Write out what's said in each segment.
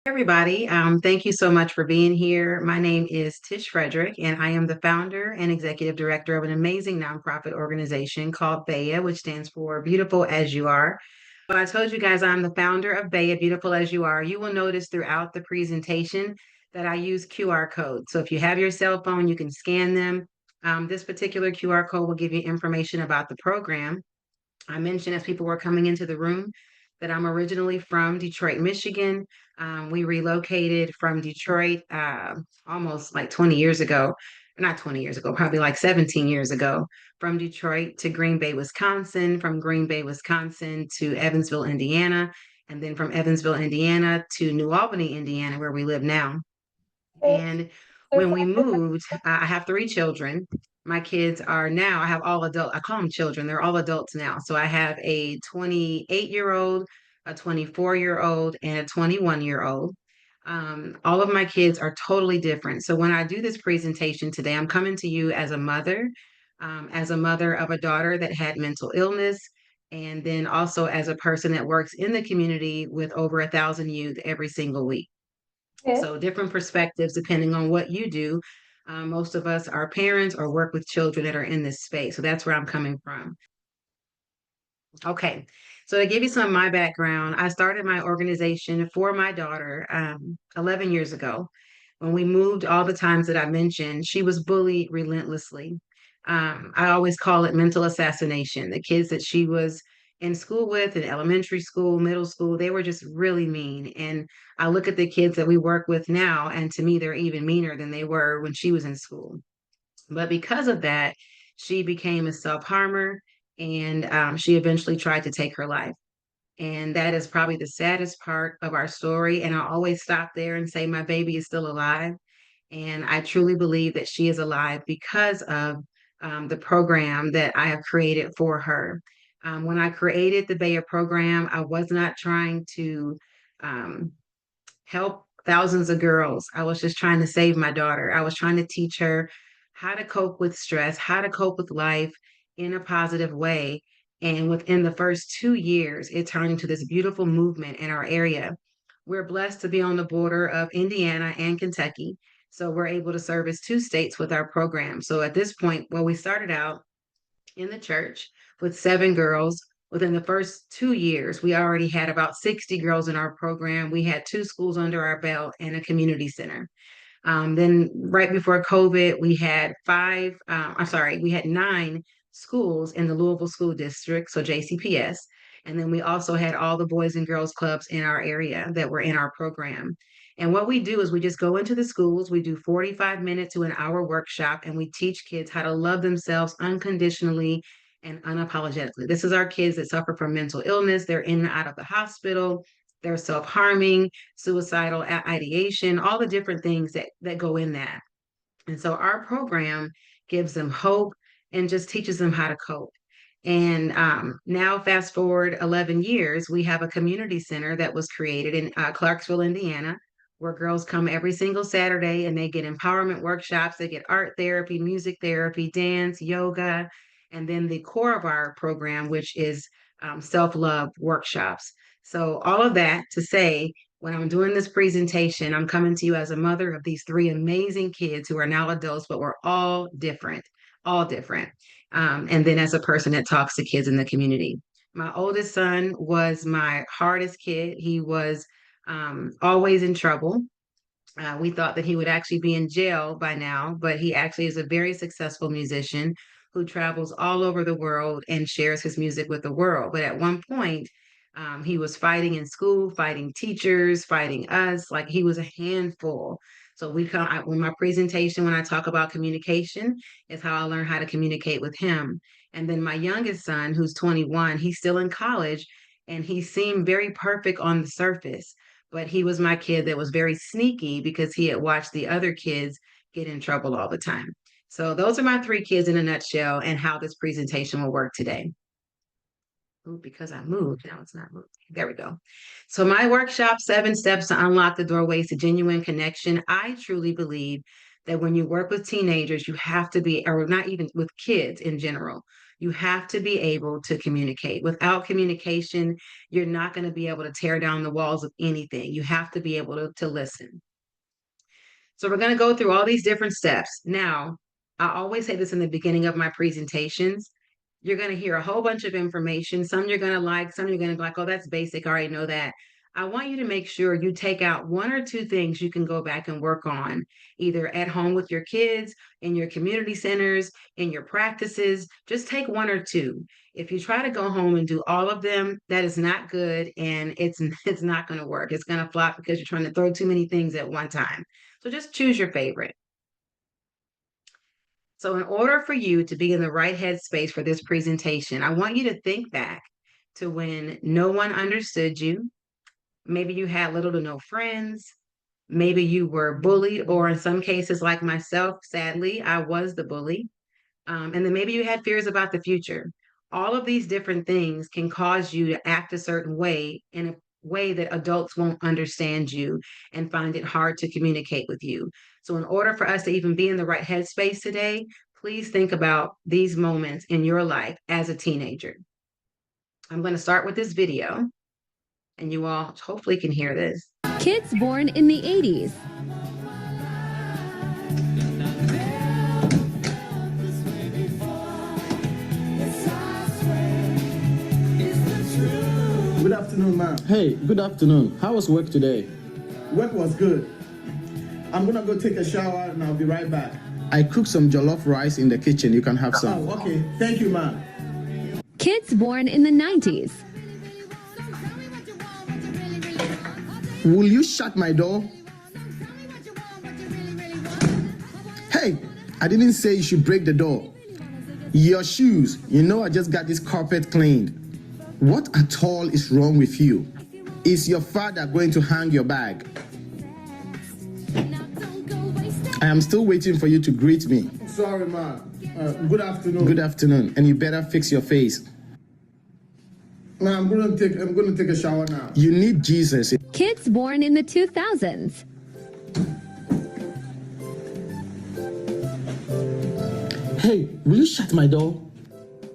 Everybody. Thank you so much for being here. My name is Tish Frederick, and I am the founder and executive director of an amazing nonprofit organization called B.A.A, which stands for Beautiful as You Are. When I told you guys I'm the founder of B.A.A, Beautiful as You Are, you will notice throughout the presentation that I use QR codes. So if you have your cell phone, you can scan them. This particular QR code will give you information about the program. I mentioned as people were coming into the room that I'm originally from Detroit, Michigan. We relocated from Detroit almost like 20 years ago, not 20 years ago, probably like 17 years ago, from Detroit to Green Bay, Wisconsin, from Green Bay, Wisconsin to Evansville, Indiana, and then from Evansville, Indiana to New Albany, Indiana, where we live now. Okay. And So when for we moved, I have three children. My kids are now, I have all adult, I call them children. They're all adults now. So I have a 28-year-old, a 24-year-old, and a 21-year-old. All of my kids are totally different. So when I do this presentation today, I'm coming to you as a mother of a daughter that had mental illness, and then also as a person that works in the community with over 1,000 youth every single week. okay. So different perspectives depending on what you do. Most of us are parents or work with children that are in this space. So that's where I'm coming from. Okay. So to give you some of my background, I started my organization for my daughter 11 years ago. When we moved, all the times that I mentioned, she was bullied relentlessly. I always call it mental assassination. The kids that she was in school with, in elementary school, middle school, they were just really mean. And I look at the kids that we work with now, and to me, they're even meaner than they were when she was in school. But because of that, she became a self harmer and she eventually tried to take her life. And that is probably the saddest part of our story. And I always stop there and say, my baby is still alive. And I truly believe that she is alive because of the program that I have created for her. When I created the B.A.A program, I was not trying to um, help thousands of girls. I was just trying to save my daughter. I was trying to teach her how to cope with stress, how to cope with life in a positive way. And within the first 2 years, it turned into this beautiful movement in our area. We're blessed to be on the border of Indiana and Kentucky. So we're able to service two states with our program. So at this point, well, we started out in the church with seven girls. Within the first 2 years, we already had about 60 girls in our program. We had two schools under our belt and a community center. Then, right before COVID, we had we had nine schools in the Louisville School District, so JCPS. And then we also had all the Boys and Girls Clubs in our area that were in our program. And what we do is we just go into the schools, we do 45 minute to an hour workshop, and we teach kids how to love themselves unconditionally and unapologetically. This is our kids that suffer from mental illness. They're in and out of the hospital. They're self harming, suicidal ideation, all the different things that go in that. And so our program gives them hope and just teaches them how to cope. And now, fast forward 11 years, we have a community center that was created in Clarksville, Indiana, where girls come every single Saturday and they get empowerment workshops, they get art therapy, music therapy, dance, yoga, and then the core of our program, which is self love workshops. So, all of that to say, when I'm doing this presentation, I'm coming to you as a mother of these three amazing kids who are now adults, but we're all different, all different. And then as a person that talks to kids in the community. My oldest son was my hardest kid. He was always in trouble. We thought that he would actually be in jail by now, but he actually is a very successful musician who travels all over the world and shares his music with the world. But at one point, he was fighting in school, fighting teachers, fighting us. Like he was a handful. So when my presentation, when I talk about communication, is how I learned how to communicate with him. And then my youngest son, who's 21, he's still in college, and he seemed very perfect on the surface, but he was my kid that was very sneaky because he had watched the other kids get in trouble all the time. So those are my three kids in a nutshell and how this presentation will work today. Ooh, because I moved, now it's not moved. There we go. So my workshop, 7 steps to unlock the doorways to genuine connection. I truly believe that when you work with teenagers, you have to be, or not even with kids in general, You have to be able to communicate. Without communication, you're not going to be able to tear down the walls of anything. You have to be able to listen. So we're going to go through all these different steps. Now, I always say this in the beginning of my presentations. You're going to hear a whole bunch of information. Some you're going to like, some you're going to be like, oh, that's basic. I already know that. I want you to make sure you take out one or two things you can go back and work on, either at home with your kids, in your community centers, in your practices. Just take one or two. If you try to go home and do all of them, that is not good, and it's not going to work. It's going to flop because you're trying to throw too many things at one time. So just choose your favorite. So in order for you to be in the right headspace for this presentation, I want you to think back to when no one understood you. Maybe you had little to no friends. Maybe you were bullied, or in some cases, like myself, sadly, I was the bully. And then maybe you had fears about the future. All of these different things can cause you to act a certain way, in a way that adults won't understand you and find it hard to communicate with you. So, in order for us to even be in the right headspace today, please think about these moments in your life as a teenager. I'm going to start with this video, and you all hopefully can hear this. Kids born in the 80s. Good afternoon, ma'am. Hey, good afternoon. How was work today? Work was good. I'm gonna go take a shower and I'll be right back. I cooked some jollof rice in the kitchen. You can have some. Oh, okay. Thank you, ma'am. Kids born in the 90s. Will you shut my door? Hey, I didn't say you should break the door. Your shoes. You know I just got this carpet cleaned. What at all is wrong with you? Is your father going to hang your bag? I am still waiting for you to greet me. Sorry, ma'am. Good afternoon. Good afternoon, and you better fix your face. Ma'am, I'm gonna take a shower now. You need Jesus. Kids born in the 2000s. Hey, will you shut my door?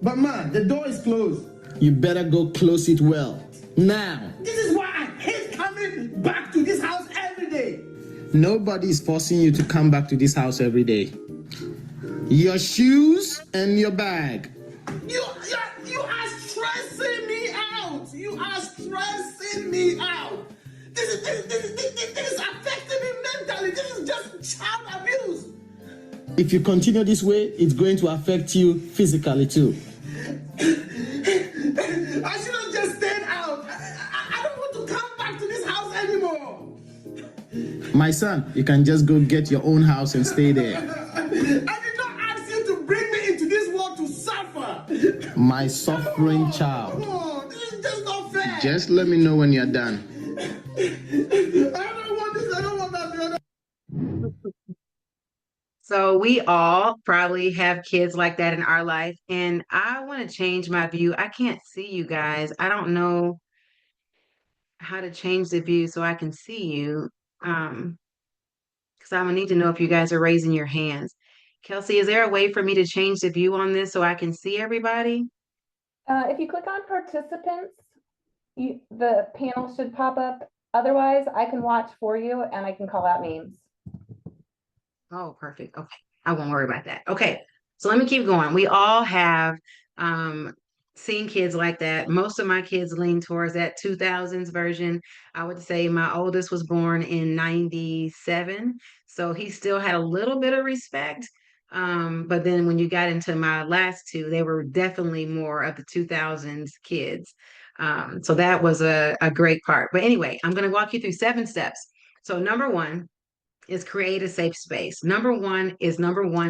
But ma'am, the door is closed. You better go close it well. Now. This is why I hate coming back to this house every day. Nobody is forcing you to come back to this house every day. Your shoes and your bag. You are stressing me out. You are stressing me out. This is affecting me mentally. This is just child abuse. If you continue this way, it's going to affect you physically too. I should have just stayed out. I don't want to come back to this house anymore. My son, you can just go get your own house and stay there. I did not ask you to bring me into this world to suffer. My suffering child. Oh, this is just not fair. Just let me know when you're done. I don't want this. I don't want that. So we all probably have kids like that in our life, and I want to change my view. I can't see you guys. I don't know how to change the view so I can see you. Because I'm gonna need to know if you guys are raising your hands. Kelsey, is there a way for me to change the view on this so I can see everybody? If you click on participants, the panel should pop up. Otherwise, I can watch for you and I can call out names. Oh, perfect. Okay. I won't worry about that. Okay. So let me keep going. We all have seen kids like that. Most of my kids lean towards that 2000s version. I would say my oldest was born in 97. So he still had a little bit of respect. But then when you got into my last two, they were definitely more of the 2000s kids. So that was a great part. But anyway, I'm going to walk you through 7 steps. So number 1 is create a safe space. Number one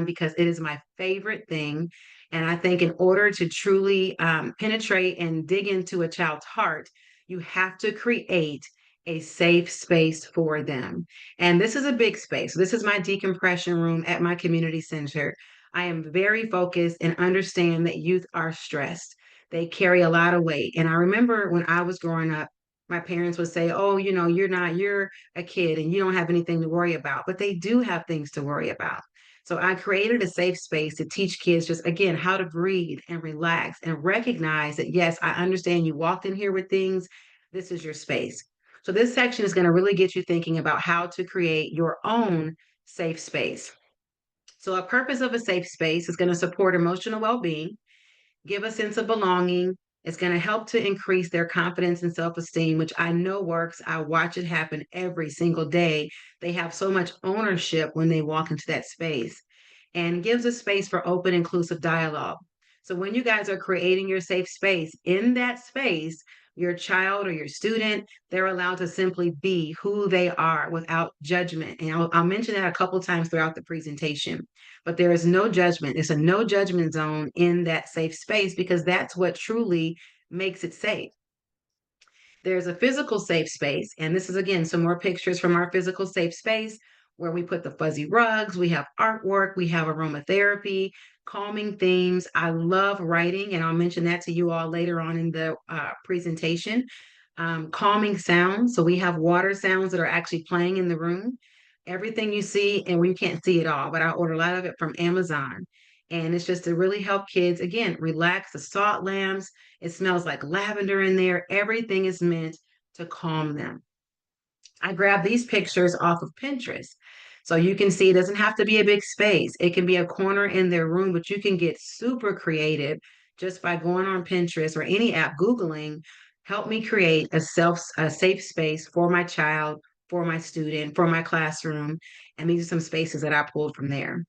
because it is my favorite thing. And I think in order to truly penetrate and dig into a child's heart, you have to create a safe space for them. And this is a big space. This is my decompression room at my community center. I am very focused and understand that youth are stressed. They carry a lot of weight. And I remember when I was growing up, my parents would say, oh, you're a kid and you don't have anything to worry about, but they do have things to worry about. So I created a safe space to teach kids just again how to breathe and relax and recognize that, yes, I understand you walked in here with things. This is your space. So this section is going to really get you thinking about how to create your own safe space. So a purpose of a safe space is going to support emotional well-being, give a sense of belonging. It's going to help to increase their confidence and self esteem, which I know works. I watch it happen every single day. They have so much ownership when they walk into that space and gives a space for open, inclusive dialogue. So when you guys are creating your safe space, in that space, your child or your student, they're allowed to simply be who they are without judgment. And I'll mention that a couple times throughout the presentation. But there is no judgment. It's a no judgment zone in that safe space because that's what truly makes it safe. There's a physical safe space, and this is again some more pictures from our physical safe space where we put the fuzzy rugs, we have artwork, we have aromatherapy, calming themes. I love writing, and I'll mention that to you all later on in the presentation. Calming sounds. So we have water sounds that are actually playing in the room. Everything you see, and we can't see it all, but I order a lot of it from Amazon. And it's just to really help kids, again, relax the salt lamps. It smells like lavender in there. Everything is meant to calm them. I grabbed these pictures off of Pinterest. So you can see it doesn't have to be a big space. It can be a corner in their room, but you can get super creative just by going on Pinterest or any app, Googling, help me create a safe space for my child, for my student, for my classroom. And these are some spaces that I pulled from there.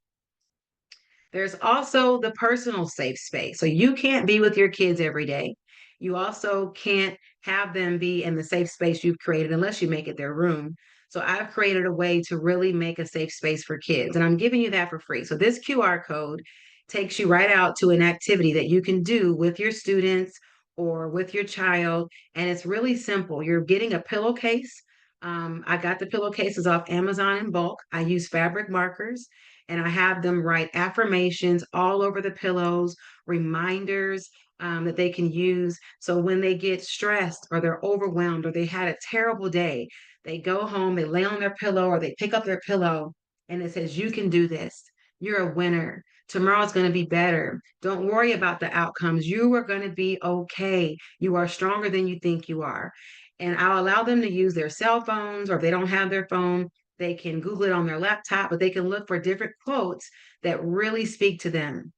There's also the personal safe space. So you can't be with your kids every day. You also can't have them be in the safe space you've created unless you make it their room. So I've created a way to really make a safe space for kids, and I'm giving you that for free. So this QR code takes you right out to an activity that you can do with your students or with your child, and it's really simple. You're getting a pillowcase. I got the pillowcases off Amazon in bulk. I use fabric markers and I have them write affirmations all over the pillows, reminders that they can use. So when they get stressed or they're overwhelmed or they had a terrible day, they go home, they lay on their pillow or they pick up their pillow and it says, "You can do this. You're a winner. Tomorrow's going to be better. Don't worry about the outcomes. You are going to be okay. You are stronger than you think you are." And I'll allow them to use their cell phones, or if they don't have their phone, they can Google it on their laptop, but they can look for different quotes that really speak to them.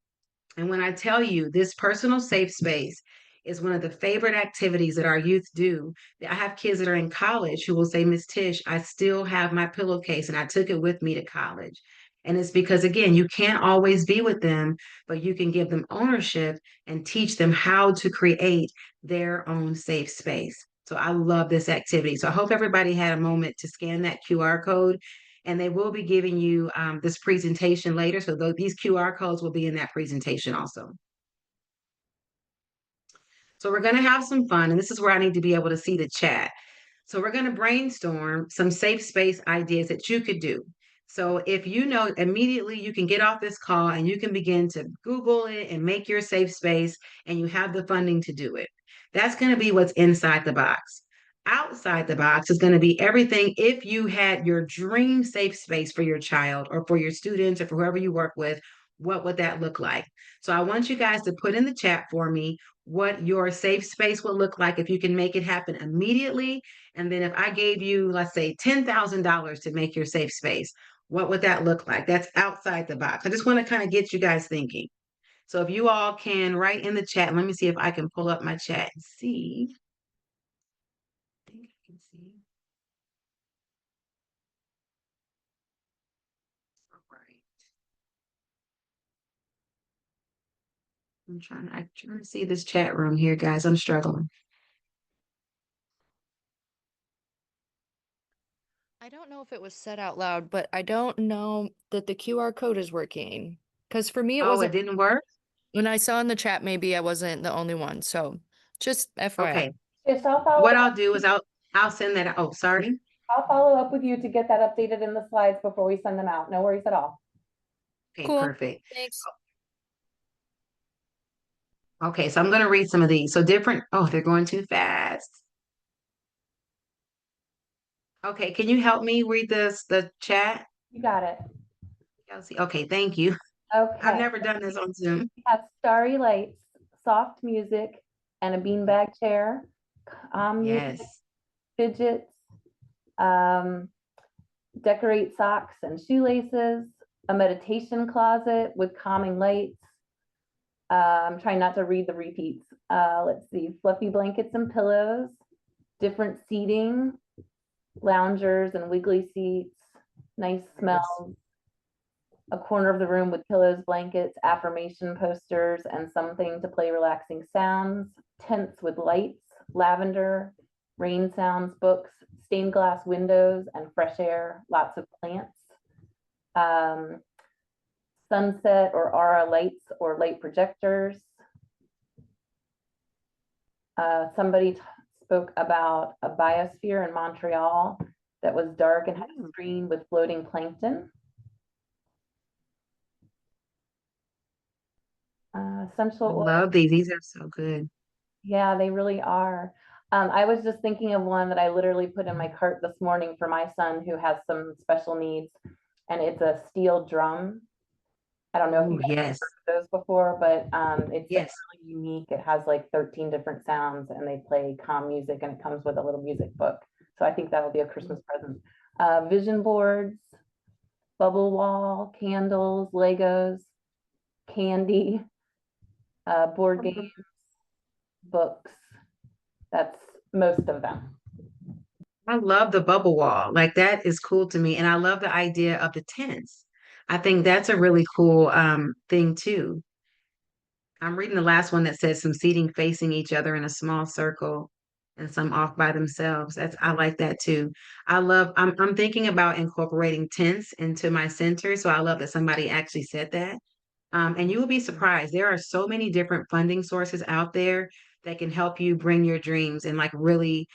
And when I tell you this personal safe space is one of the favorite activities that our youth do, I have kids that are in college who will say, "Miss Tish, I still have my pillowcase and I took it with me to college." And it's because, again, you can't always be with them, but you can give them ownership and teach them how to create their own safe space. So I love this activity. So I hope everybody had a moment to scan that QR code, and they will be giving you this presentation later. So these QR codes will be in that presentation also. So we're going to have some fun, and this is where I need to be able to see the chat. So we're going to brainstorm some safe space ideas that you could do. So if you know immediately, you can get off this call and you can begin to Google it and make your safe space, and you have the funding to do it. That's going to be what's inside the box. Outside the box is going to be everything. If you had your dream safe space for your child or for your students or for whoever you work with, what would that look like? So I want you guys to put in the chat for me what your safe space would look like if you can make it happen immediately. And then if I gave you, let's say, $10,000 to make your safe space, what would that look like? That's outside the box. I just want to kind of get you guys thinking. So if you all can write in the chat, let me see if I can pull up my chat and see. I think I can see. All right. I'm trying to see this chat room here, guys. I'm struggling. I don't know if it was said out loud, but I don't know that the QR code is working. Because for me, it Oh, it wasn't. didn't work? When I saw in the chat, maybe I wasn't the only one. So just FYI. Okay. Yes, I'll follow What up. I'll do is I'll send that. Oh, sorry. I'll follow up with you to get that updated in the slides before we send them out. No worries at all. Okay, Cool. perfect. Thanks. Okay, so I'm going to read some of these. So they're going too fast. Okay, can you help me read the chat? You got it. Chelsea. Okay, thank you. I've Okay, never done this on Zoom. we have starry lights, soft music, and a beanbag chair, music, Yes. fidgets, um, decorate socks and shoelaces, a meditation closet with calming lights. I'm trying not to read the repeats. Let's see, fluffy blankets and pillows, different seating, loungers and wiggly seats, nice Yes. smells, a corner of the room with pillows, blankets, affirmation posters, and something to play relaxing sounds, tents with lights, lavender, rain sounds, books, stained glass windows, and fresh air, lots of plants. Um, sunset or aura lights or light projectors. Somebody spoke about a biosphere in Montreal that was dark and had a screen with floating plankton. I Essential oil. love these. These are so good. Yeah, they really are. I was just thinking of one that I literally put in my cart this morning for my son who has some special needs, and it's a steel drum. I don't know if you Oh, guys have yes. heard of those before, but it's like Yes. really unique. It has like 13 different sounds and they play calm music and it comes with a little music book. So I think that'll be a Christmas present. Vision boards, bubble wall, candles, Legos, candy, board games, books. That's most of them. I love the bubble wall. Like that is cool to me. And I love the idea of the tents. I think that's a really cool thing too. I'm reading the last one that says some seating facing each other in a small circle and some off by themselves. That's I like that too. I'm thinking about incorporating tents into my center. So I love that somebody actually said that. And you will be surprised. There are so many different funding sources out there that can help you bring your dreams and like really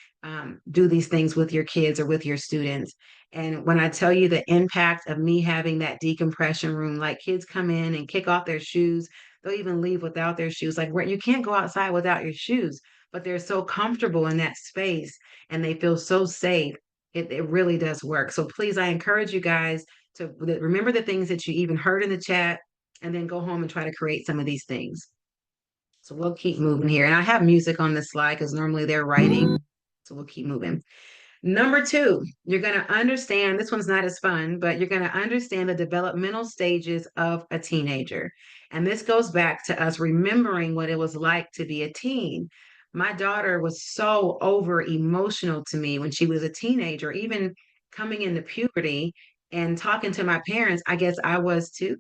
do these things with your kids or with your students. And when I tell you the impact of me having that decompression room, like kids come in and kick off their shoes, they'll even leave without their shoes. Like where you can't go outside without your shoes, but they're so comfortable in that space and they feel so safe. It really does work. So please, I encourage you guys to remember the things that you even heard in the chat and then go home and try to create some of these things. So we'll keep moving here. And I have music on this slide because normally they're writing. So we'll keep moving. Number two, you're going to understand this one's not as fun, but you're going to understand the developmental stages of a teenager. And this goes back to us remembering what it was like to be a teen. My daughter was so over emotional to me when she was a teenager, even coming into puberty and talking to my parents. I guess I was too,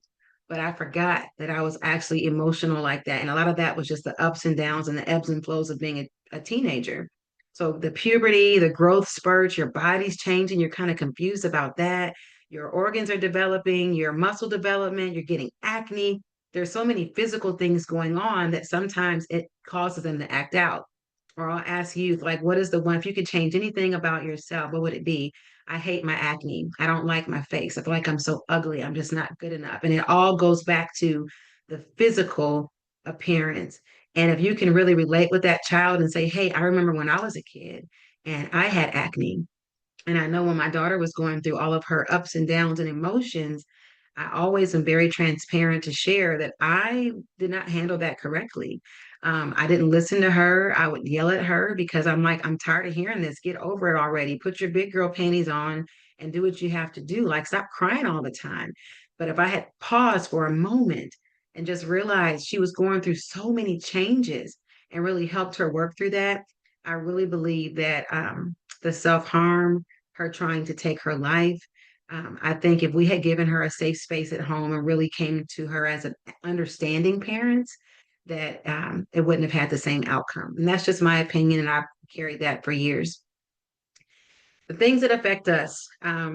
but I forgot that I was actually emotional like that. And a lot of that was just the ups and downs and the ebbs and flows of being a teenager. So the puberty, the growth spurts, your body's changing, you're kind of confused about that. Your organs are developing, your muscle development, you're getting acne. There's so many physical things going on that sometimes it causes them to act out. Or I'll ask you, like, what is the one, if you could change anything about yourself, what would it be? I hate my acne. I don't like my face. I feel like I'm so ugly. I'm just not good enough. And it all goes back to the physical appearance. And if you can really relate with that child and say, hey, I remember when I was a kid and I had acne. And I know when my daughter was going through all of her ups and downs and emotions, I always am very transparent to share that I did not handle that correctly. I didn't listen to her. I would yell at her because I'm like, I'm tired of hearing this. Get over it already. Put your big girl panties on and do what you have to do. Like, stop crying all the time. But if I had paused for a moment and just realized she was going through so many changes and really helped her work through that, I really believe that the self harm, her trying to take her life, I think if we had given her a safe space at home and really came to her as an understanding parents, that it wouldn't have had the same outcome. And that's just my opinion, and I've carried that for years. The things that affect us,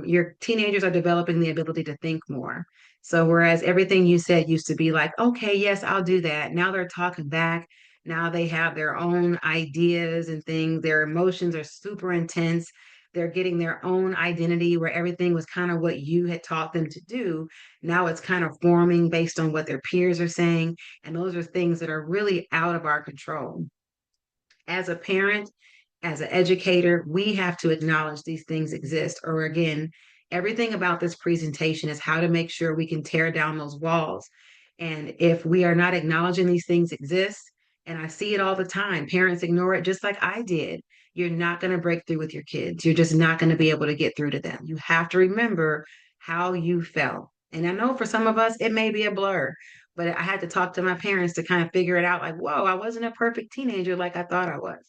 your teenagers are developing the ability to think more. So whereas everything you said used to be like, okay, yes, I'll do that. Now they're talking back. Now they have their own ideas and things. Their emotions are super intense. They're getting their own identity where everything was kind of what you had taught them to do. Now it's kind of forming based on what their peers are saying. And those are things that are really out of our control. As a parent, as an educator, we have to acknowledge these things exist, or again, Everything about this presentation is how to make sure we can tear down those walls. And if we are not acknowledging these things exist, and I see it all the time, parents ignore it just like I did. You're not going to break through with your kids. You're just not going to be able to get through to them. You have to remember how you felt. And I know for some of us, it may be a blur, but I had to talk to my parents to kind of figure it out like, whoa, I wasn't a perfect teenager like I thought I was.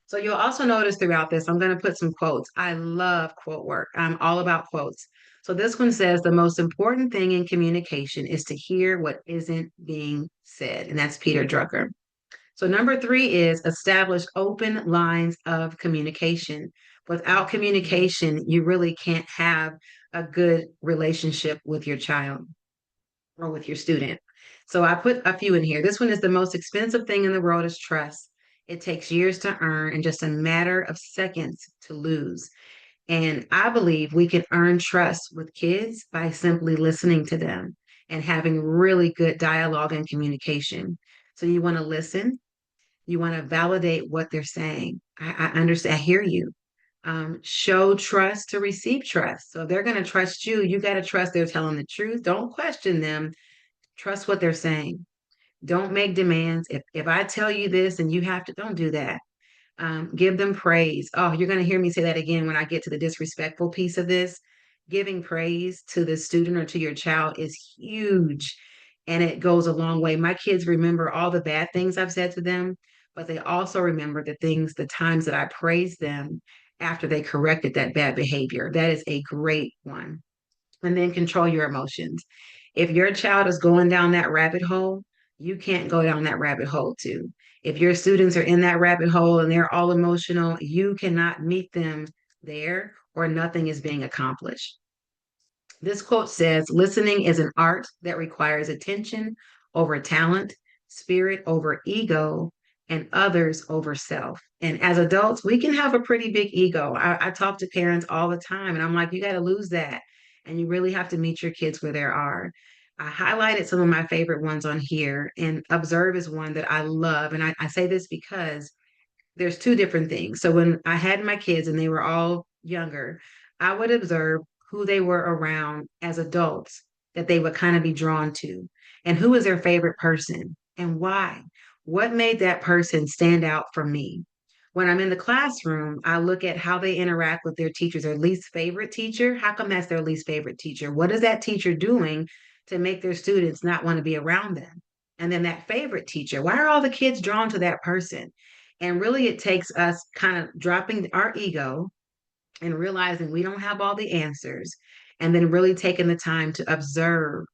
So you'll also notice throughout this, I'm going to put some quotes. I love quote work. I'm all about quotes. So this one says the most important thing in communication is to hear what isn't being said. And that's Peter Drucker. So number 3 is establish open lines of communication. Without communication, you really can't have a good relationship with your child or with your student. So I put a few in here. This one is the most expensive thing in the world is trust. It takes years to earn and just a matter of seconds to lose. And I believe we can earn trust with kids by simply listening to them and having really good dialogue and communication. So you want to listen, you want to validate what they're saying. I understand, I hear you. Show trust to receive trust. So if they're going to trust you, you got to trust they're telling the truth. Don't question them. Trust what they're saying. Don't make demands. If I tell you this and you have to, don't do that. Give them praise. Oh, you're going to hear me say that again when I get to the disrespectful piece of this. Giving praise to the student or to your child is huge and it goes a long way. My kids remember all the bad things I've said to them, but they also remember the things, the times that I praised them after they corrected that bad behavior. That is a great one. And then control your emotions. If your child is going down that rabbit hole, you can't go down that rabbit hole too. If your students are in that rabbit hole and they're all emotional, you cannot meet them there or nothing is being accomplished. This quote says, listening is an art that requires attention over talent, spirit over ego, and others over self. And as adults, we can have a pretty big ego. I talk to parents all the time, and I'm like, you got to lose that. And you really have to meet your kids where they are. I highlighted some of my favorite ones on here, and observe is one that I love. And I say this because there's two different things. So when I had my kids and they were all younger, I would observe who they were around as adults that they would kind of be drawn to and who was their favorite person and why. What made that person stand out for me? When I'm in the classroom, I look at how they interact with their teachers, their least favorite teacher. How come that's their least favorite teacher? What is that teacher doing to make their students not want to be around them? And then that favorite teacher, why are all the kids drawn to that person? And really, it takes us kind of dropping our ego and realizing we don't have all the answers, and then really taking the time to observe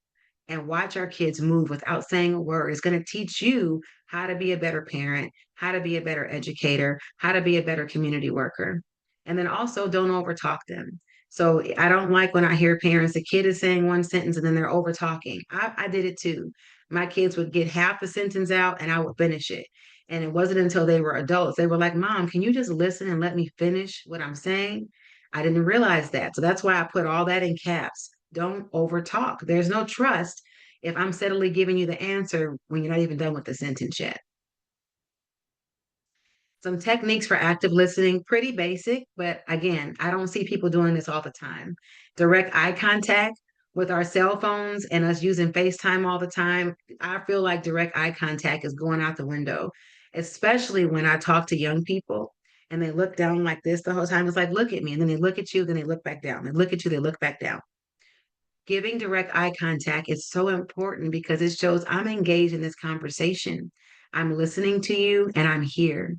and watch our kids move without saying a word. It's going to teach you how to be a better parent, how to be a better educator, how to be a better community worker. And then also don't overtalk them. So I don't like when I hear parents, a kid is saying one sentence and then they're over talking. I did it too. My kids would get half the sentence out and I would finish it. And it wasn't until they were adults, they were like, Mom, can you just listen and let me finish what I'm saying? I didn't realize that. So that's why I put all that in caps. Don't overtalk. There's no trust if I'm steadily giving you the answer when you're not even done with the sentence yet. Some techniques for active listening, pretty basic, but again, I don't see people doing this all the time. Direct eye contact with our cell phones and us using FaceTime all the time. I feel like direct eye contact is going out the window, especially when I talk to young people and they look down like this the whole time. It's like, look at me. And then they look at you, then they look back down. They look at you, they look back down. Giving direct eye contact is so important because it shows I'm engaged in this conversation. I'm listening to you and I'm here.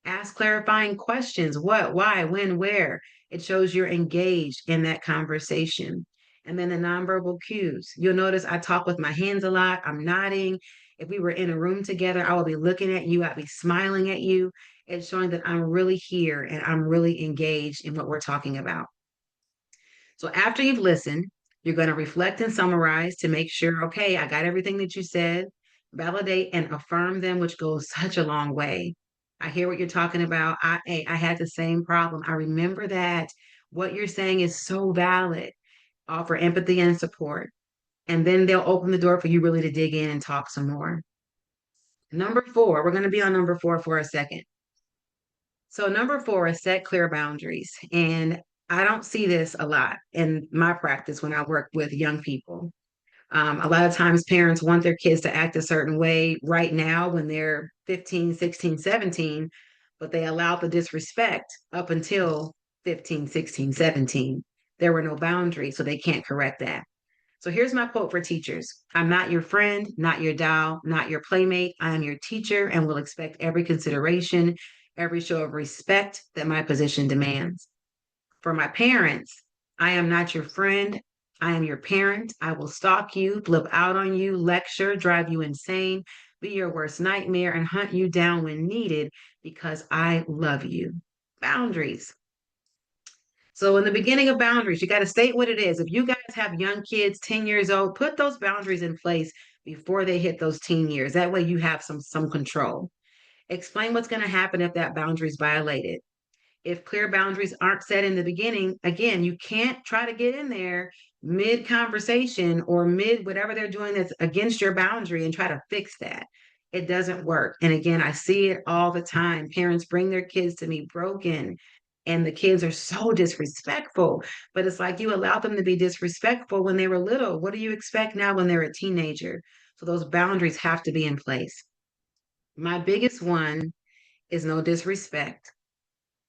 Ask clarifying questions. What, why, when, where? It shows you're engaged in that conversation. And then the nonverbal cues. You'll notice I talk with my hands a lot. I'm nodding. If we were in a room together, I will be looking at you. I'll be smiling at you. It's showing that I'm really here and I'm really engaged in what we're talking about. So after you've listened, you're going to reflect and summarize to make sure, okay, I got everything that you said, validate and affirm them, which goes such a long way. I hear what you're talking about. I had the same problem. I remember that. What you're saying is so valid. Offer empathy and support. And then they'll open the door for you really to dig in and talk some more. Number 4, we're going to be on number 4 for a second. So number 4 is set clear boundaries. And I don't see this a lot in my practice when I work with young people. A lot of times parents want their kids to act a certain way right now when they're 15, 16, 17, but they allow the disrespect up until 15, 16, 17. There were no boundaries, so they can't correct that. So here's my quote for teachers. I'm not your friend, not your doll, not your playmate. I am your teacher and will expect every consideration, every show of respect that my position demands. For my parents, I am not your friend. I am your parent. I will stalk you, flip out on you, lecture, drive you insane, be your worst nightmare, and hunt you down when needed because I love you. Boundaries. So, in the beginning of boundaries, you got to state what it is. If you guys have young kids, 10 years old, put those boundaries in place before they hit those teen years. That way, you have some control. Explain what's going to happen if that boundary is violated. If clear boundaries aren't set in the beginning, again, you can't try to get in there mid conversation or mid whatever they're doing that's against your boundary and try to fix that. It doesn't work. And again, I see it all the time. Parents bring their kids to me broken, and the kids are so disrespectful. But it's like you allowed them to be disrespectful when they were little. What do you expect now when they're a teenager? So those boundaries have to be in place. My biggest one is no disrespect,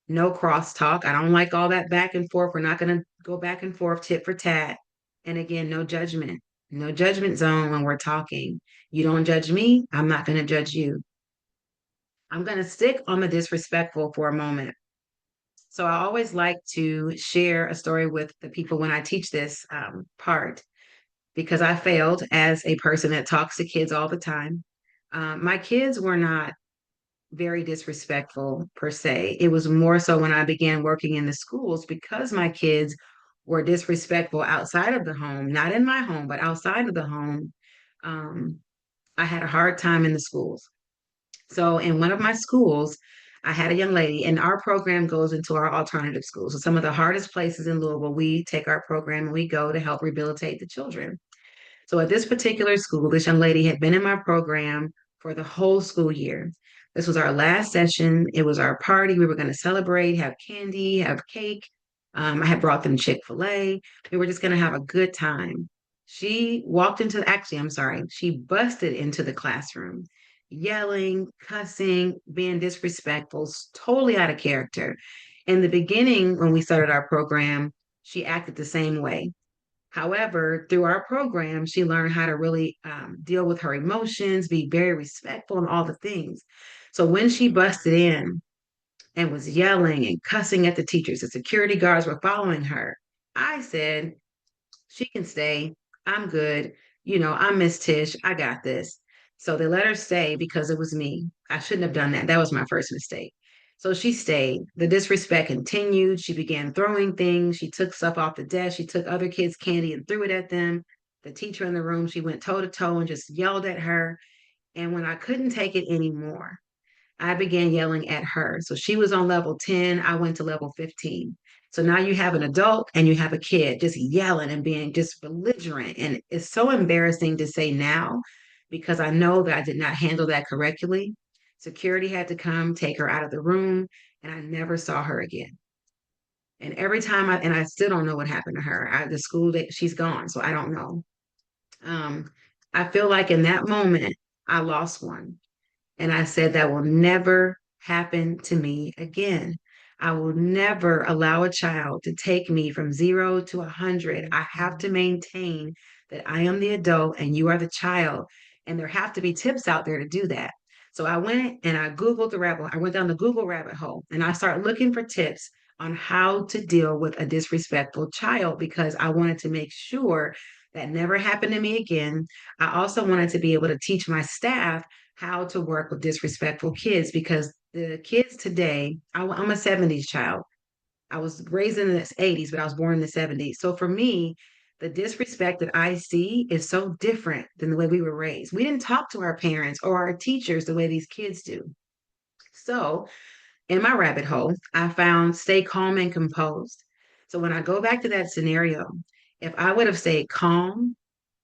no crosstalk. I don't like all that back and forth. We're not going to go back and forth, tit for tat. And again, no judgment, no judgment zone when we're talking. You don't judge me, I'm not going to judge you. I'm going to stick on the disrespectful for a moment. So I always like to share a story with the people when I teach this part because I failed as a person that talks to kids all the time. My kids were not very disrespectful per se. It was more so when I began working in the schools because my kids were disrespectful outside of the home, not in my home, but outside of the home. Um, I had a hard time in the schools. So in one of my schools, I had a young lady, and our program goes into our alternative schools. So some of the hardest places in Louisville, we take our program and we go to help rehabilitate the children. So at this particular school, this young lady had been in my program for the whole school year. This was our last session. It was our party. We were going to celebrate, have candy, have cake. I had brought them Chick-fil-A. We were just going to have a good time. She walked into, actually, I'm sorry, she busted into the classroom, yelling, cussing, being disrespectful, totally out of character. In the beginning, when we started our program, she acted the same way. However, through our program, she learned how to really deal with her emotions, be very respectful, and all the things. So when she busted in and was yelling and cussing at the teachers, the security guards were following her. I said, she can stay. I'm good. I'm Miss Tish. I got this. So they let her stay because it was me. I shouldn't have done that. That was my first mistake. So she stayed. The disrespect continued. She began throwing things. She took stuff off the desk. She took other kids' candy and threw it at them. The teacher in the room, she went toe to toe and just yelled at her. And when I couldn't take it anymore, I began yelling at her. So she was on level 10. I went to level 15. So now you have an adult and you have a kid just yelling and being just belligerent. And it's so embarrassing to say now because I know that I did not handle that correctly. Security had to come, take her out of the room, and I never saw her again. And every time and I still don't know what happened to her. The school that she's gone, so I don't know. Um, I feel like in that moment, I lost one. And I said, that will never happen to me again. I will never allow a child to take me from 0 to 100. I have to maintain that I am the adult and you are the child. And there have to be tips out there to do that. So I went and I Googled the rabbit. I went down the Google rabbit hole and I started looking for tips on how to deal with a disrespectful child because I wanted to make sure that never happened to me again. I also wanted to be able to teach my staff how to work with disrespectful kids because the kids today, I'm a 70s child. I was raised in the 80s, but I was born in the 70s. So for me, the disrespect that I see is so different than the way we were raised. We didn't talk to our parents or our teachers the way these kids do. So in my rabbit hole, I found stay calm and composed. So when I go back to that scenario, if I would have stayed calm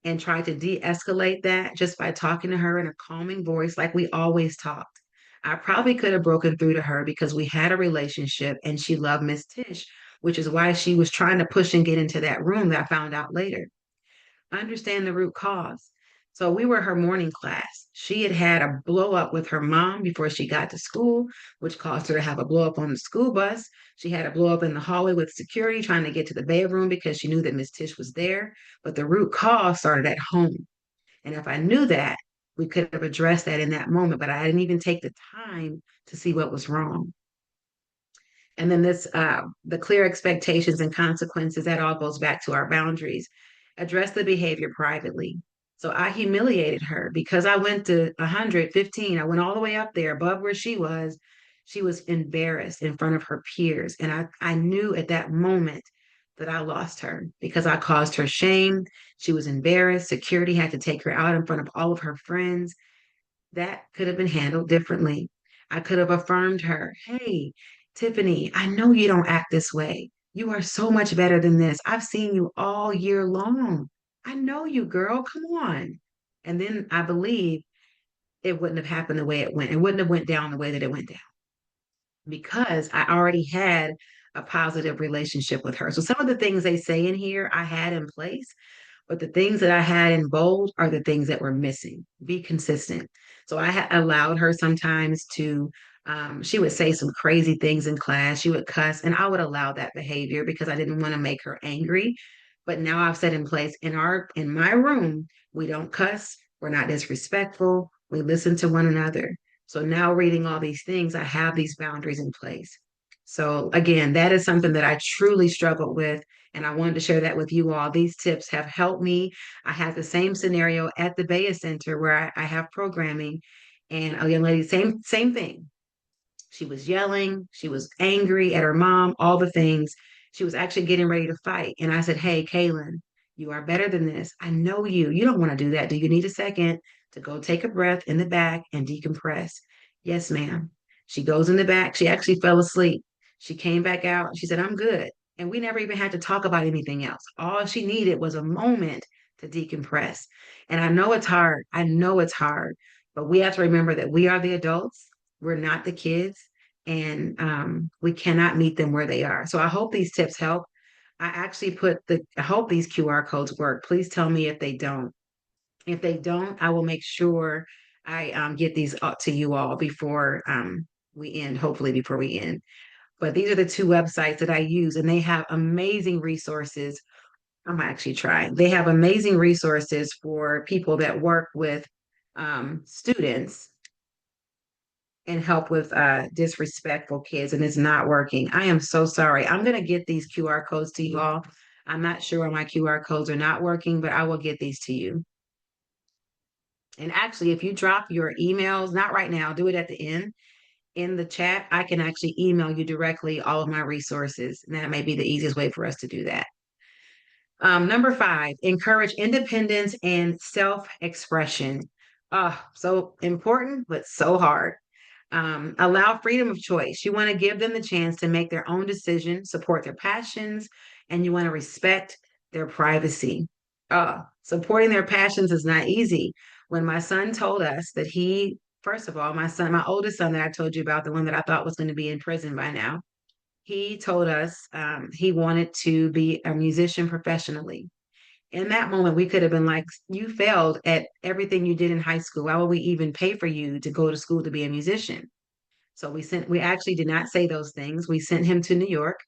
and tried to de escalate that just by talking to her in a calming voice, like we always talked. I probably could have broken through to her because we had a relationship and she loved Miss Tish. which is why she was trying to push and get into that room that I found out later. Understand the root cause. So we were her morning class. She had had a blow up with her mom before she got to school, which caused her to have a blow up on the school bus. She had a blow up in the hallway with security trying to get to the bedroom because she knew that Miss Tish was there. But the root cause started at home. And if I knew that, we could have addressed that in that moment, but I didn't even take the time to see what was wrong. And then the clear expectations and consequences, that all goes back to our boundaries. Address the behavior privately. So I humiliated her because I went to 115. I went all the way up there above where she was. She was embarrassed in front of her peers. And I knew at that moment that I lost her because I caused her shame. She was embarrassed. Security had to take her out in front of all of her friends. That could have been handled differently. I could have affirmed her. Hey, Tiffany, I know you don't act this way. You are so much better than this. I've seen you all year long. I know you, girl. Come on. And then I believe it wouldn't have happened the way it went. It wouldn't have went down the way that it went down because I already had a positive relationship with her. So some of the things they say in here I had in place, but the things that I had in bold are the things that were missing. Be consistent. So I allowed her sometimes to, she would say some crazy things in class. She would cuss, and I would allow that behavior because I didn't want to make her angry. But now I've set in place in my room, we don't cuss, we're not disrespectful, we listen to one another. So now reading all these things, I have these boundaries in place. So again, that is something that I truly struggled with. And I wanted to share that with you all. These tips have helped me. I had the same scenario at the B.A.A Center where I have programming, and a young lady, same thing. She was yelling, she was angry at her mom, all the things. She was actually getting ready to fight. And I said, hey, Kaylin, you are better than this. I know you. You don't want to do that. Do you need a second to go take a breath in the back and decompress? Yes, ma'am. She goes in the back. She actually fell asleep. She came back out. She said, I'm good. And we never even had to talk about anything else. All she needed was a moment to decompress. And I know it's hard. I know it's hard. But we have to remember that we are the adults, we're not the kids, and we cannot meet them where they are. So I hope these tips help. I hope these QR codes work. Please tell me if they don't. If they don't, I will make sure I get these out to you all before we end, hopefully before we end. But these are the two websites that I use, and they have amazing resources. I'm actually trying. They have amazing resources for people that work with students and help with disrespectful kids, and it's not working. I am so sorry. I'm going to get these QR codes to you all. I'm not sure my QR codes are not working, but I will get these to you. And actually, if you drop your emails, not right now, do it at the end in the chat, I can actually email you directly all of my resources. And that may be the easiest way for us to do that. Number 5, encourage independence and self-expression. So important, but so hard. Allow freedom of choice. You want to give them the chance to make their own decision, support their passions, and you want to respect their privacy. Supporting their passions is not easy. When my son told us that first of all, my oldest son that I told you about, the one that I thought was going to be in prison by now, he told us he wanted to be a musician professionally. In that moment, we could have been like, you failed at everything you did in high school. Why would we even pay for you to go to school to be a musician? So we actually did not say those things. We sent him to New York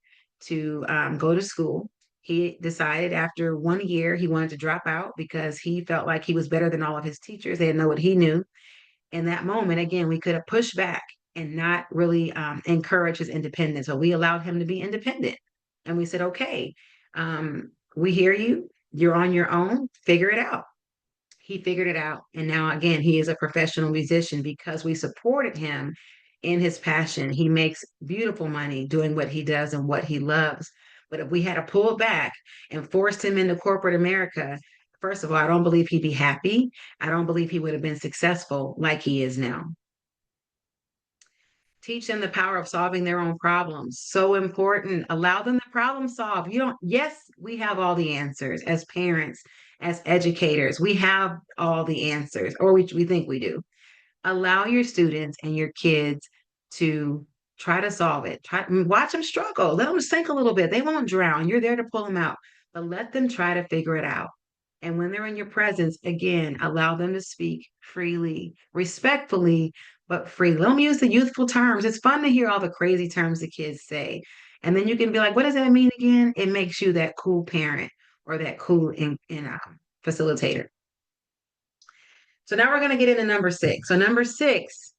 to go to school. He decided after 1 year he wanted to drop out because he felt like he was better than all of his teachers. They didn't know what he knew. In that moment, again, we could have pushed back and not really encourage his independence. So we allowed him to be independent. And we said, okay, we hear you. You're on your own. Figure it out. He figured it out. And now, again, he is a professional musician because we supported him in his passion. He makes beautiful money doing what he does and what he loves. But if we had to pull back and forced him into corporate America, first of all, I don't believe he'd be happy. I don't believe he would have been successful like he is now. Teach them the power of solving their own problems. So important. Allow them to problem solve. Yes, we have all the answers as parents, as educators. We have all the answers, or we think we do. Allow your students and your kids to Try to solve it. Watch them struggle. Let them sink a little bit. They won't drown. You're there to pull them out, but let them try to figure it out. And when they're in your presence, again, allow them to speak freely, respectfully, but freely. Let them use the youthful terms. It's fun to hear all the crazy terms the kids say. And then you can be like, what does that mean again? It makes you that cool parent or that cool facilitator. So now we're going to get into number 6. So number 6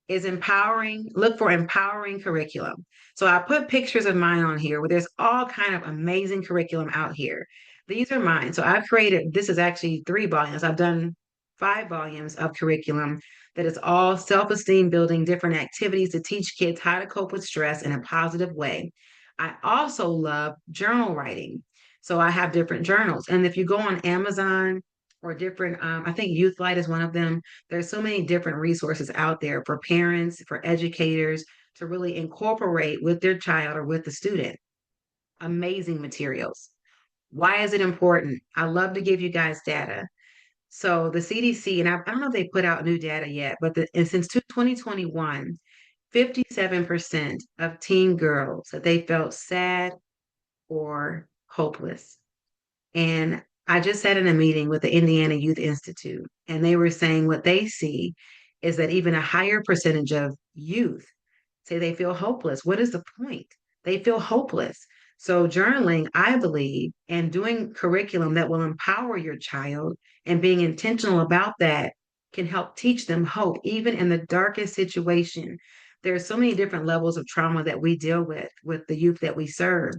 is empowering, look for empowering curriculum. So I put pictures of mine on here where there's all kind of amazing curriculum out here. These are mine. So I've created, this is actually 3 volumes. I've done 5 volumes of curriculum that is all self-esteem building, different activities to teach kids how to cope with stress in a positive way. I also love journal writing. So I have different journals. And if you go on Amazon or different, I think Youthlight is one of them. There's so many different resources out there for parents, for educators to really incorporate with their child or with the student. Amazing materials. Why is it important? I love to give you guys data. So the CDC, and I don't know if they put out new data yet, but and since 2021, 57% of teen girls that they felt sad or hopeless. And I just sat in a meeting with the Indiana Youth Institute, and they were saying what they see is that even a higher percentage of youth say they feel hopeless. What is the point? They feel hopeless. So, journaling, I believe, and doing curriculum that will empower your child and being intentional about that can help teach them hope, even in the darkest situation. There are so many different levels of trauma that we deal with the youth that we serve.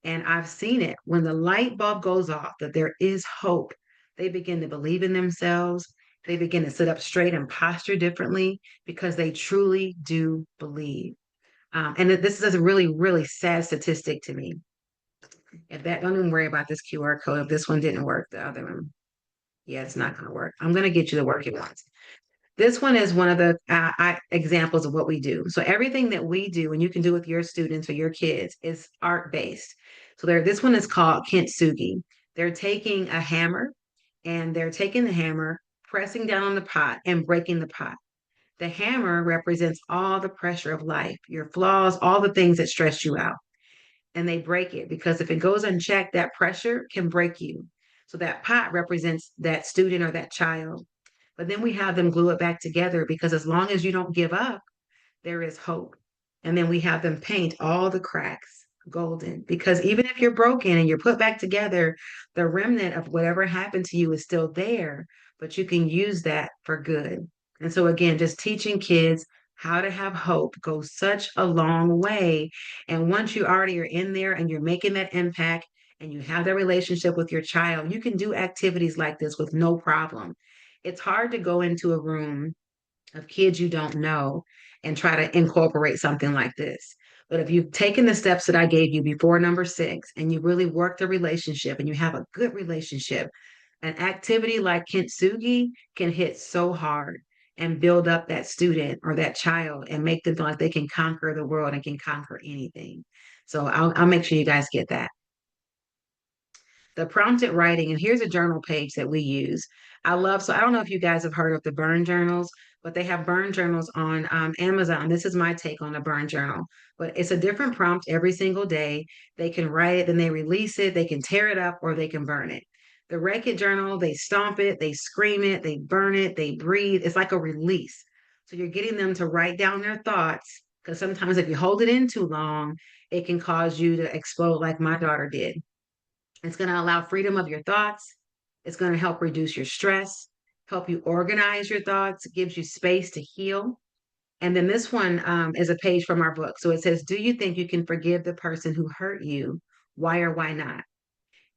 And I've seen it when the light bulb goes off that there is hope. They begin to believe in themselves. They begin to sit up straight and posture differently because they truly do believe. And this is a really, really sad statistic to me. If that, don't even worry about this QR code. If this one didn't work, the other one, yeah, it's not going to work. I'm going to get you the working ones. This one is one of the examples of what we do. So everything that we do and you can do with your students or your kids is art-based. So this one is called kintsugi. They're taking a hammer and they're taking the hammer, pressing down on the pot and breaking the pot. The hammer represents all the pressure of life, your flaws, all the things that stress you out. And they break it because if it goes unchecked, that pressure can break you. So that pot represents that student or that child. But then we have them glue it back together because as long as you don't give up, there is hope. And then we have them paint all the cracks golden because even if you're broken and you're put back together, the remnant of whatever happened to you is still there, but you can use that for good. And so, again, just teaching kids how to have hope goes such a long way. And once you already are in there and you're making that impact and you have that relationship with your child, you can do activities like this with no problem. It's hard to go into a room of kids you don't know and try to incorporate something like this. But if you've taken the steps that I gave you before number 6 and you really work the relationship and you have a good relationship, an activity like kintsugi can hit so hard and build up that student or that child and make them feel like they can conquer the world and can conquer anything. So I'll make sure you guys get that. The prompted writing, and here's a journal page that we use. So I don't know if you guys have heard of the burn journals, but they have burn journals on Amazon. This is my take on a burn journal, but it's a different prompt every single day. They can write it, then they release it, they can tear it up, or they can burn it. The Wreck It journal, they stomp it, they scream it, they burn it, they breathe. It's like a release. So you're getting them to write down their thoughts because sometimes if you hold it in too long, it can cause you to explode like my daughter did. It's going to allow freedom of your thoughts. It's going to help reduce your stress, help you organize your thoughts, gives you space to heal. And then this one is a page from our book. So it says, do you think you can forgive the person who hurt you? Why or why not?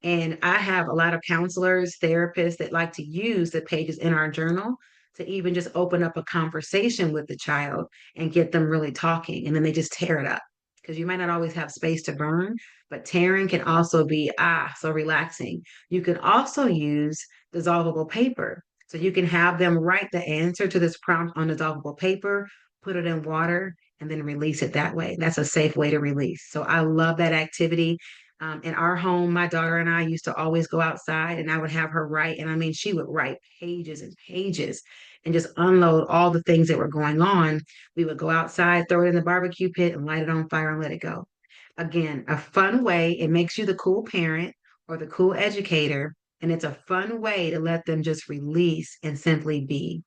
And I have a lot of counselors, therapists that like to use the pages in our journal to even just open up a conversation with the child and get them really talking. And then they just tear it up because you might not always have space to burn, but tearing can also be so relaxing. You can also use dissolvable paper. So you can have them write the answer to this prompt on dissolvable paper, put it in water, and then release it that way. That's a safe way to release. So I love that activity. In our home, my daughter and I used to always go outside and I would have her write. And I mean, she would write pages and pages and just unload all the things that were going on. We would go outside, throw it in the barbecue pit and light it on fire and let it go. Again, a fun way. It makes you the cool parent or the cool educator. And it's a fun way to let them just release and simply be.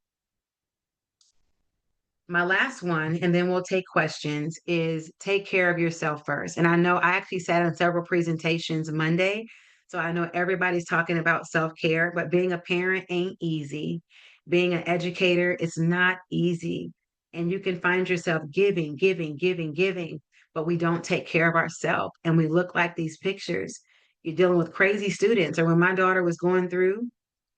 My last one, and then we'll take questions, is take care of yourself first. And I know I actually sat in several presentations Monday, so I know everybody's talking about self-care, but being a parent ain't easy. Being an educator, it's not easy. And you can find yourself giving, giving, giving, giving, but we don't take care of ourselves and we look like these pictures. You're dealing with crazy students. Or when my daughter was going through,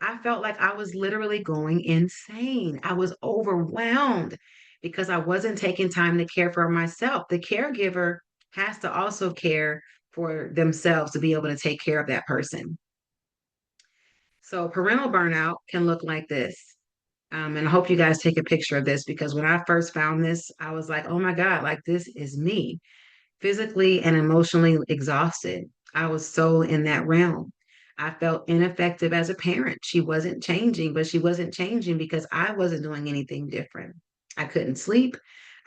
I felt like I was literally going insane. I was overwhelmed because I wasn't taking time to care for myself. The caregiver has to also care for themselves to be able to take care of that person. So parental burnout can look like this. And I hope you guys take a picture of this because when I first found this, I was like, oh my God, like this is me, physically and emotionally exhausted. I was so in that realm. I felt ineffective as a parent. She wasn't changing, but she wasn't changing because I wasn't doing anything different. I couldn't sleep.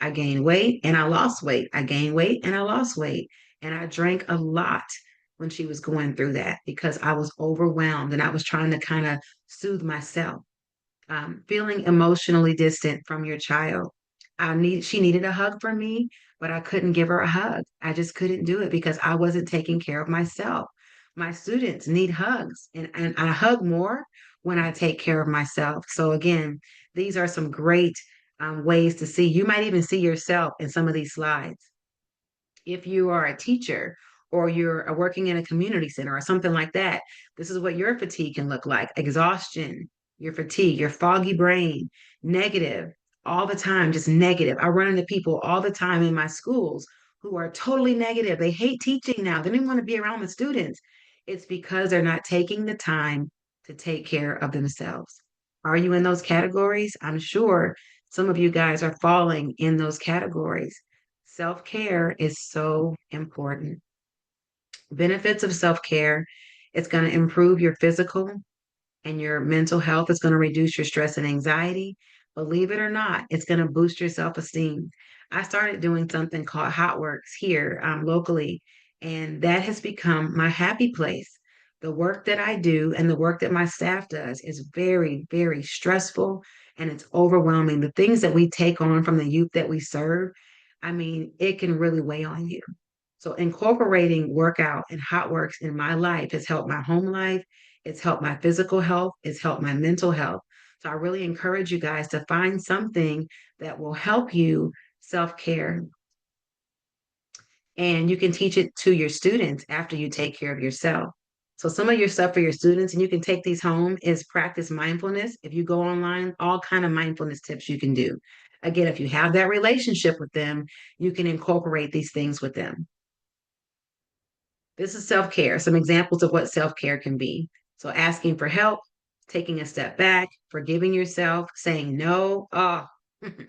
I gained weight and I lost weight. I gained weight and I lost weight. And I drank a lot when she was going through that because I was overwhelmed and I was trying to kind of soothe myself. Feeling emotionally distant from your child. She needed a hug from me, but I couldn't give her a hug. I just couldn't do it because I wasn't taking care of myself. My students need hugs, and I hug more when I take care of myself. So again, these are some great ways to see. You might even see yourself in some of these slides if you are a teacher or you're working in a community center or something like that, this is what your fatigue can look like: exhaustion, your fatigue, your foggy brain, negative all the time, just negative. I run into people all the time in my schools who are totally negative. They hate teaching now, they don't want to be around the students. It's because they're not taking the time to take care of themselves. Are you in those categories? I'm sure some of you guys are falling in those categories. Self care is so important. Benefits of self care: it's going to improve your physical and your mental health. It's going to reduce your stress and anxiety. Believe it or not, it's going to boost your self esteem. I started doing something called Hot Works here locally, and that has become my happy place. The work that I do and the work that my staff does is very, very stressful and it's overwhelming. The things that we take on from the youth that we serve, I mean, it can really weigh on you. So incorporating workout and hot works in my life has helped my home life. It's helped my physical health. It's helped my mental health. So I really encourage you guys to find something that will help you self-care. And you can teach it to your students after you take care of yourself. So some of your stuff for your students, and you can take these home, is practice mindfulness. If you go online, all kind of mindfulness tips you can do. Again, if you have that relationship with them, you can incorporate these things with them. This is self care, some examples of what self care can be. So, asking for help, taking a step back, forgiving yourself, saying no. Oh,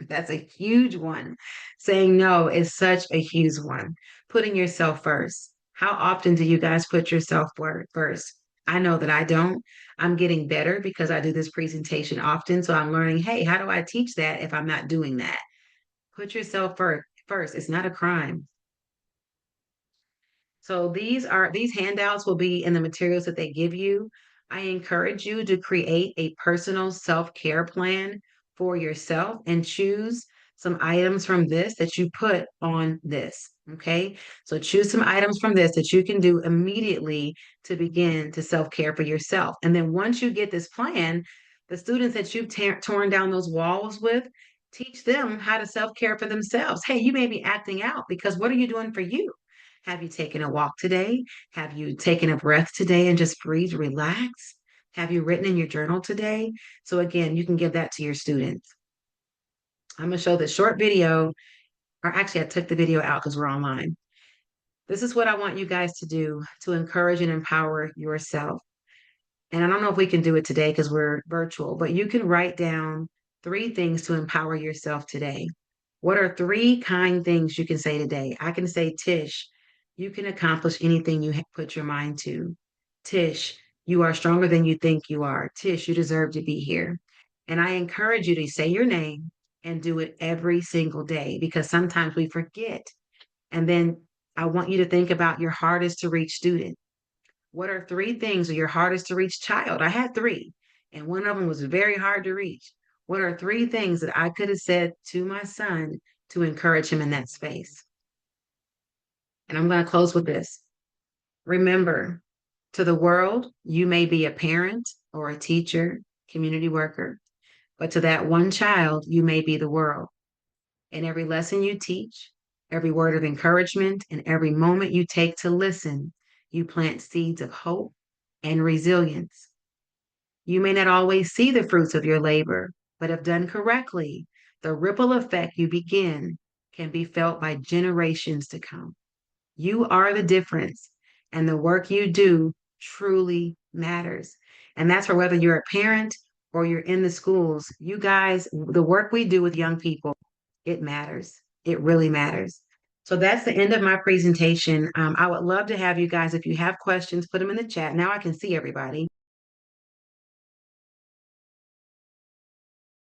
that's a huge one. Saying no is such a huge one. Putting yourself first. How often do you guys put yourself first? I know that I don't. I'm getting better because I do this presentation often. So I'm learning, hey, how do I teach that if I'm not doing that? Put yourself first. It's not a crime. So these handouts will be in the materials that they give you. I encourage you to create a personal self-care plan for yourself and choose some items from this that you put on this. Okay. So choose some items from this that you can do immediately to begin to self-care for yourself. And then once you get this plan, the students that you've torn down those walls with, teach them how to self-care for themselves. Hey, you may be acting out because what are you doing for you? Have you taken a walk today? Have you taken a breath today and just breathe, relax? Have you written in your journal today? So again, you can give that to your students. I'm going to show the short video, or actually I took the video out because we're online. This is what I want you guys to do to encourage and empower yourself. And I don't know if we can do it today because we're virtual, but you can write down 3 things to empower yourself today. What are 3 kind things you can say today? I can say, Tish, You can accomplish anything you put your mind to. Tish, you are stronger than you think you are. Tish, you deserve to be here. And I encourage you to say your name and do it every single day because sometimes we forget. And then I want you to think about your hardest to reach student. What are three things of your hardest to reach child? I had three, and one of them was very hard to reach. What are three things that I could have said to my son to encourage him in that space? And I'm going to close with this. Remember, to the world, you may be a parent or a teacher, community worker, but to that one child, you may be the world. In every lesson you teach, every word of encouragement, and every moment you take to listen, you plant seeds of hope and resilience. You may not always see the fruits of your labor, but if done correctly, the ripple effect you begin can be felt by generations to come. You are the difference, and the work you do truly matters. And that's for whether you're a parent or you're in the schools. You guys, the work we do with young people, it matters. It really matters. So that's the end of my presentation. I would love to have you guys, if you have questions, put them in the chat. Now I can see everybody.